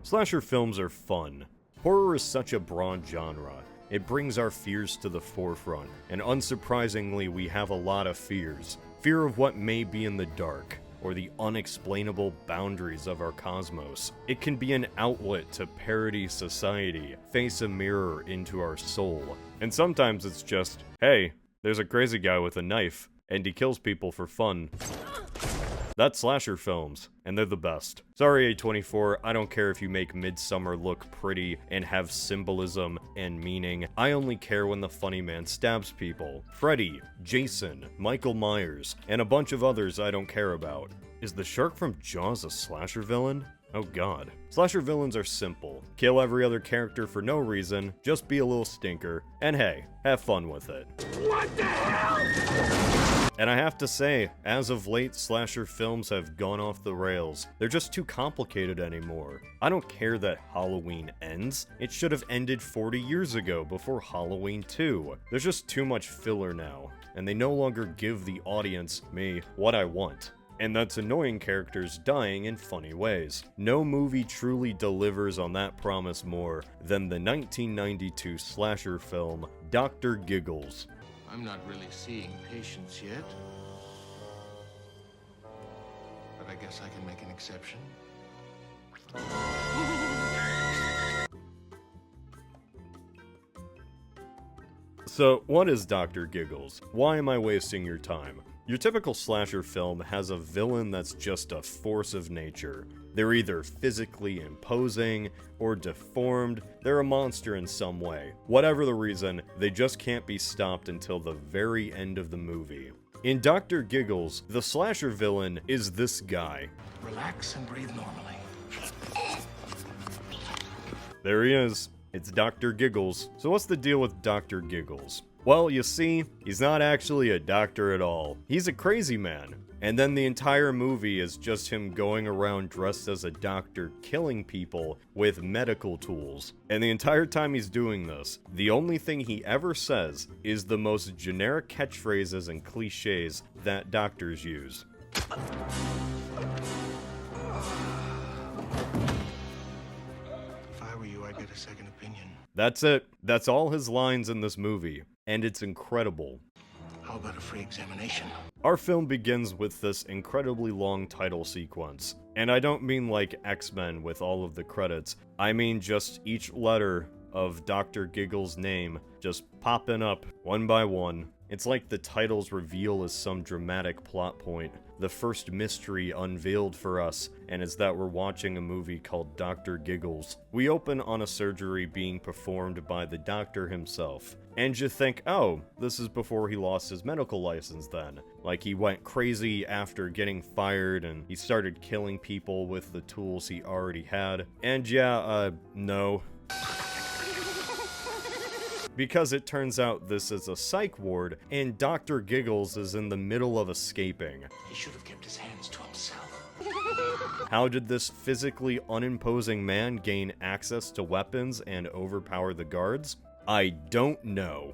Slasher films are fun. Horror is such a broad genre. It brings our fears to the forefront, and unsurprisingly, we have a lot of fears. Fear of what may be in the dark, or the unexplainable boundaries of our cosmos. It can be an outlet to parody society, face a mirror into our soul. And sometimes it's just, hey, there's a crazy guy with a knife, and he kills people for fun. That's slasher films, and they're the best. Sorry, A24, I don't care if you make Midsommar look pretty and have symbolism and meaning. I only care when the funny man stabs people. Freddy, Jason, Michael Myers, and a bunch of others I don't care about. Is the shark from Jaws a slasher villain? Oh god. Slasher villains are simple. Kill every other character for no reason, just be a little stinker, and hey, have fun with it. What the hell? And I have to say, as of late, slasher films have gone off the rails. They're just too complicated anymore. I don't care that Halloween ends. It should have ended 40 years ago, before Halloween 2. There's just too much filler now, and they no longer give the audience, me, what I want. And that's annoying characters dying in funny ways. No movie truly delivers on that promise more than the 1992 slasher film, Dr. Giggles. I'm not really seeing patients yet. But I guess I can make an exception. So, what is Dr. Giggles? Why am I wasting your time? Your typical slasher film has a villain that's just a force of nature. They're either physically imposing or deformed, they're a monster in some way. Whatever the reason, they just can't be stopped until the very end of the movie. In Dr. Giggles, the slasher villain is this guy. Relax and breathe normally. There he is. It's Dr. Giggles. So what's the deal with Dr. Giggles? Well, you see, he's not actually a doctor at all. He's a crazy man. And then the entire movie is just him going around dressed as a doctor, killing people with medical tools. And the entire time he's doing this, the only thing he ever says is the most generic catchphrases and cliches that doctors use. If I were you, I'd get a second opinion. That's it. That's all his lines in this movie. And it's incredible. How about a free examination? Our film begins with this incredibly long title sequence. And I don't mean like X-Men with all of the credits. I mean just each letter of Dr. Giggles' name just popping up one by one. It's like the title's reveal is some dramatic plot point. The first mystery unveiled for us, and it's that we're watching a movie called Dr. Giggles. We open on a surgery being performed by the doctor himself. And you think, oh, this is before he lost his medical license then. Like he went crazy after getting fired and he started killing people with the tools he already had. And yeah, no. Because it turns out this is a psych ward, and Dr. Giggles is in the middle of escaping. He should have kept his hands to himself. How did this physically unimposing man gain access to weapons and overpower the guards? I don't know.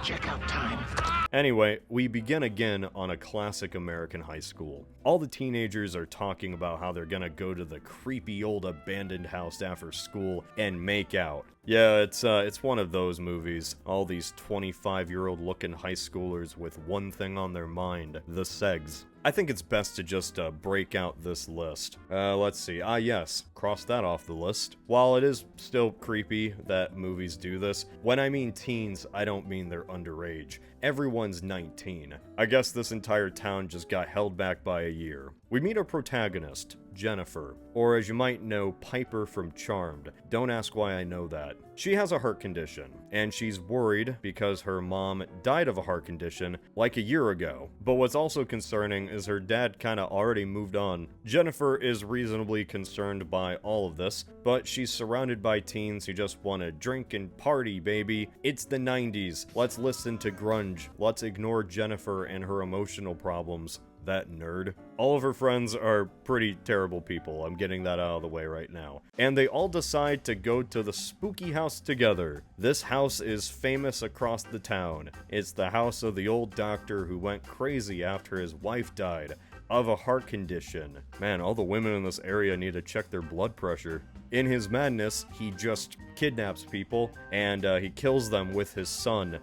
Check out time. Anyway, we begin again on a classic American high school. All the teenagers are talking about how they're gonna go to the creepy old abandoned house after school and make out. Yeah, it's one of those movies. All these 25-year-old looking high schoolers with one thing on their mind, the segs. I think it's best to just break out this list. Let's see. Yes, cross that off the list. While it is still creepy that movies do this, when I mean teens, I don't mean they're underage. Everyone's 19. I guess this entire town just got held back by a year. We meet our protagonist, Jennifer, or as you might know, Piper from Charmed. Don't ask why I know that. She has a heart condition, and she's worried because her mom died of a heart condition like a year ago. But what's also concerning is her dad kinda already moved on. Jennifer is reasonably concerned by all of this, but she's surrounded by teens who just want to drink and party, baby. It's the 90s. Let's listen to grunge. Let's ignore Jennifer and her emotional problems. That nerd. All of her friends are pretty terrible people, I'm getting that out of the way right now. And they all decide to go to the spooky house together. This house is famous across the town. It's the house of the old doctor who went crazy after his wife died. of a heart condition. Man, all the women in this area need to check their blood pressure. In his madness, he just kidnaps people, and he kills them with his son.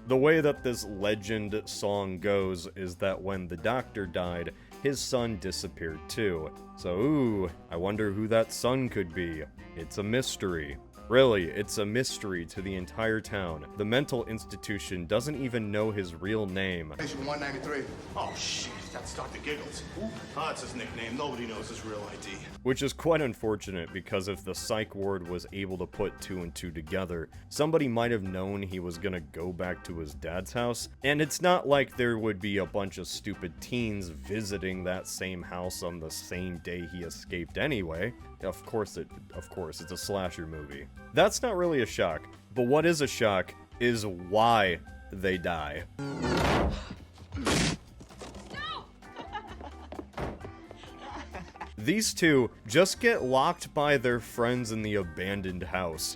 The way that this legend song goes is that when the doctor died, his son disappeared too. So, ooh, I wonder who that son could be. It's a mystery. Really, it's a mystery to the entire town. The mental institution doesn't even know his real name. Patient 193. Oh shit, that's Dr. Giggles. Oh, that's his nickname. Nobody knows his real ID. Which is quite unfortunate, because if the psych ward was able to put 2 and 2 together, somebody might have known he was gonna go back to his dad's house. And it's not like there would be a bunch of stupid teens visiting that same house on the same day he escaped anyway. Of course, it's a slasher movie. That's not really a shock, but what is a shock is why they die. These two just get locked by their friends in the abandoned house.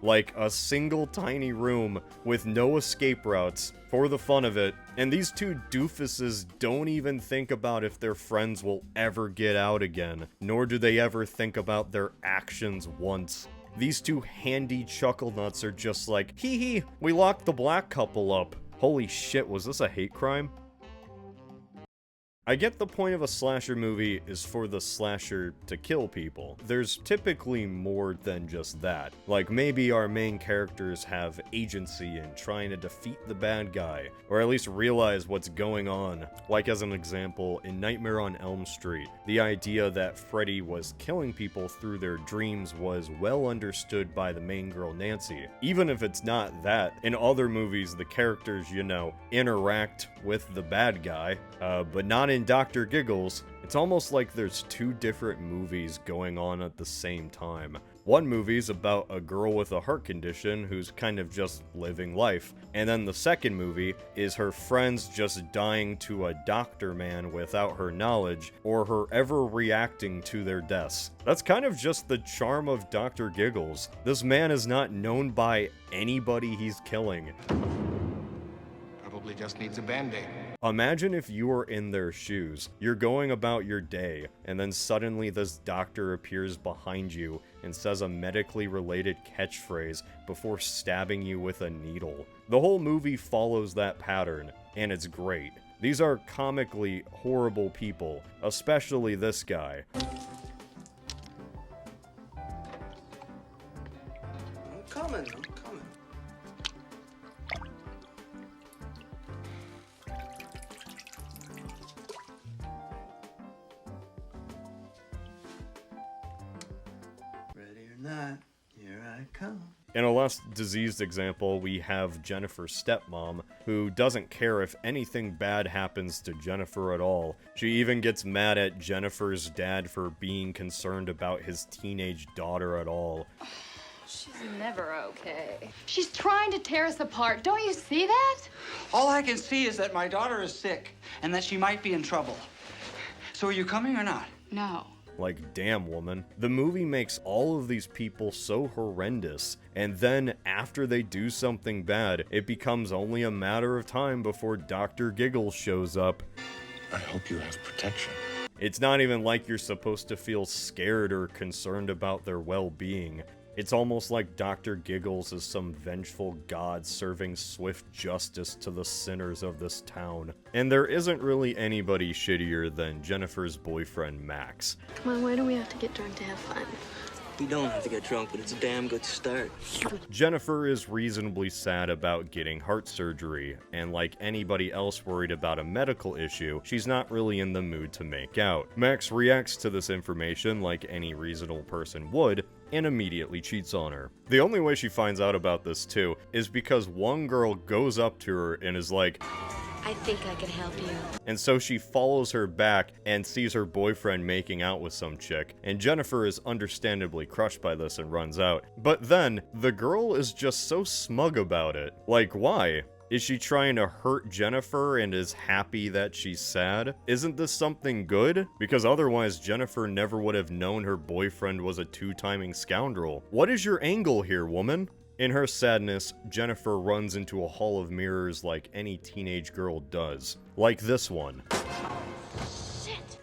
Like a single tiny room with no escape routes for the fun of it, and these two doofuses don't even think about if their friends will ever get out again, nor do they ever think about their actions once. These two handy chuckle nuts are just like, hee hee, we locked the black couple up. Holy shit, was this a hate crime? I get the point of a slasher movie is for the slasher to kill people. There's typically more than just that. Like, maybe our main characters have agency in trying to defeat the bad guy, or at least realize what's going on. Like, as an example, in Nightmare on Elm Street, the idea that Freddy was killing people through their dreams was well understood by the main girl Nancy. Even if it's not that, in other movies the characters, you know, interact with the bad guy, but not in Dr. Giggles. It's almost like there's 2 different movies going on at the same time. One movie's about a girl with a heart condition who's kind of just living life, and then the second movie is her friends just dying to a doctor man without her knowledge, or her ever reacting to their deaths. That's kind of just the charm of Dr. Giggles. This man is not known by anybody he's killing. Probably just needs a band-aid. Imagine if you were in their shoes. You're going about your day, and then suddenly this doctor appears behind you and says a medically related catchphrase before stabbing you with a needle. The whole movie follows that pattern, and it's great. These are comically horrible people, especially this guy. I'm coming. Ready or not, here I come. In a less diseased example, we have Jennifer's stepmom, who doesn't care if anything bad happens to Jennifer at all. She even gets mad at Jennifer's dad for being concerned about his teenage daughter at all. She's never okay. She's trying to tear us apart. Don't you see that? All I can see is that my daughter is sick and that she might be in trouble. So are you coming or not? No. Like, damn, woman. The movie makes all of these people so horrendous, and then after they do something bad, it becomes only a matter of time before Dr. Giggles shows up. I hope you have protection. It's not even like you're supposed to feel scared or concerned about their well-being. It's almost like Dr. Giggles is some vengeful god serving swift justice to the sinners of this town. And there isn't really anybody shittier than Jennifer's boyfriend, Max. Come on, why do we have to get drunk to have fun? We don't have to get drunk, but it's a damn good start. Jennifer is reasonably sad about getting heart surgery, and like anybody else worried about a medical issue, she's not really in the mood to make out. Max reacts to this information like any reasonable person would, and immediately cheats on her. The only way she finds out about this too is because one girl goes up to her and is like, I think I can help you. and so she follows her back and sees her boyfriend making out with some chick, and Jennifer is understandably crushed by this and runs out. But then, the girl is just so smug about it. Like, why? Is she trying to hurt Jennifer and is happy that she's sad? Isn't this something good? Because otherwise Jennifer never would have known her boyfriend was a two-timing scoundrel. What is your angle here, woman? In her sadness, Jennifer runs into a hall of mirrors like any teenage girl does. Like this one.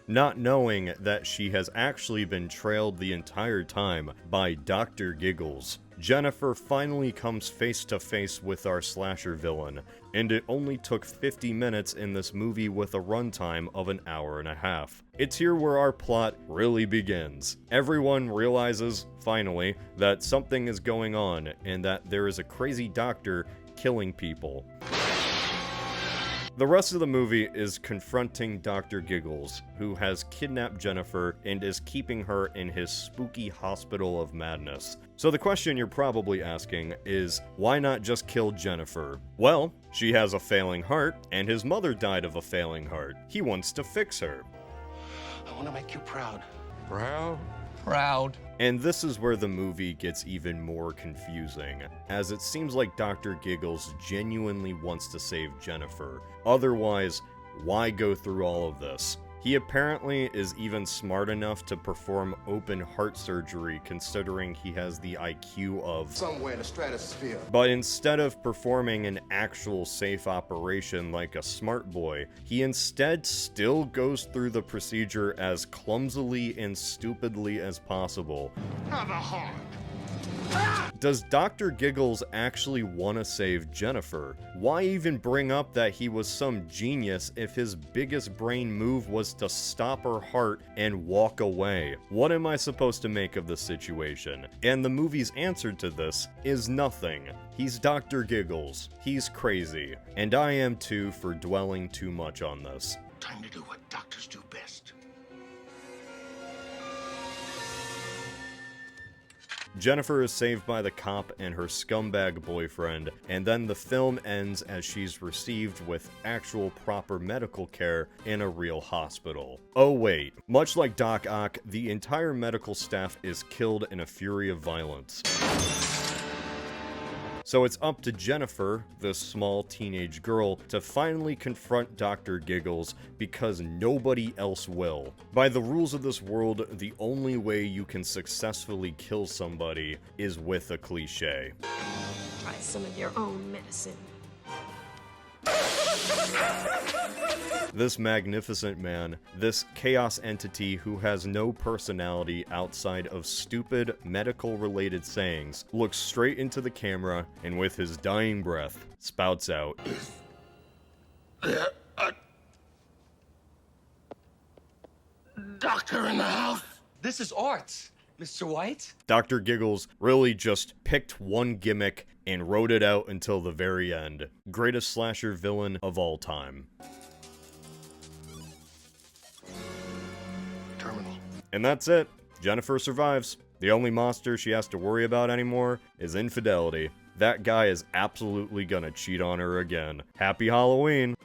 Not knowing that she has actually been trailed the entire time by Dr. Giggles. Jennifer finally comes face to face with our slasher villain, and it only took 50 minutes in this movie with a runtime of an hour and a half. It's here where our plot really begins. Everyone realizes, finally, that something is going on and that there is a crazy doctor killing people. The rest of the movie is confronting Dr. Giggles, who has kidnapped Jennifer and is keeping her in his spooky hospital of madness. So the question you're probably asking is, why not just kill Jennifer? Well, she has a failing heart, and his mother died of a failing heart. He wants to fix her. I want to make you proud. Proud. And this is where the movie gets even more confusing, as it seems like Dr. Giggles genuinely wants to save Jennifer. Otherwise, why go through all of this? He apparently is even smart enough to perform open heart surgery, considering he has the IQ of Somewhere in the stratosphere. But instead of performing an actual safe operation like a smart boy, he instead still goes through the procedure as clumsily and stupidly as possible. Have a heart. Does Dr. Giggles actually want to save Jennifer? Why even bring up that he was some genius if his biggest brain move was to stop her heart and walk away? What am I supposed to make of the situation? And the movie's answer to this is nothing. He's Dr. Giggles. He's crazy. And I am too for dwelling too much on this. Time to do what doctors do best. Jennifer is saved by the cop and her scumbag boyfriend, and then the film ends as she's received with actual proper medical care in a real hospital. Oh wait, much like Doc Ock, the entire medical staff is killed in a fury of violence. So it's up to Jennifer, this small teenage girl, to finally confront Dr. Giggles because nobody else will. By the rules of this world, the only way you can successfully kill somebody is with a cliche. Try some of your own medicine. This magnificent man, this chaos entity who has no personality outside of stupid medical-related sayings, looks straight into the camera and with his dying breath, spouts out, Doctor in the house. This is art, Mr. White. Dr. Giggles really just picked one gimmick and wrote it out until the very end. Greatest slasher villain of all time. Terminal. And that's it. Jennifer survives. The only monster she has to worry about anymore is infidelity. That guy is absolutely gonna cheat on her again. Happy Halloween!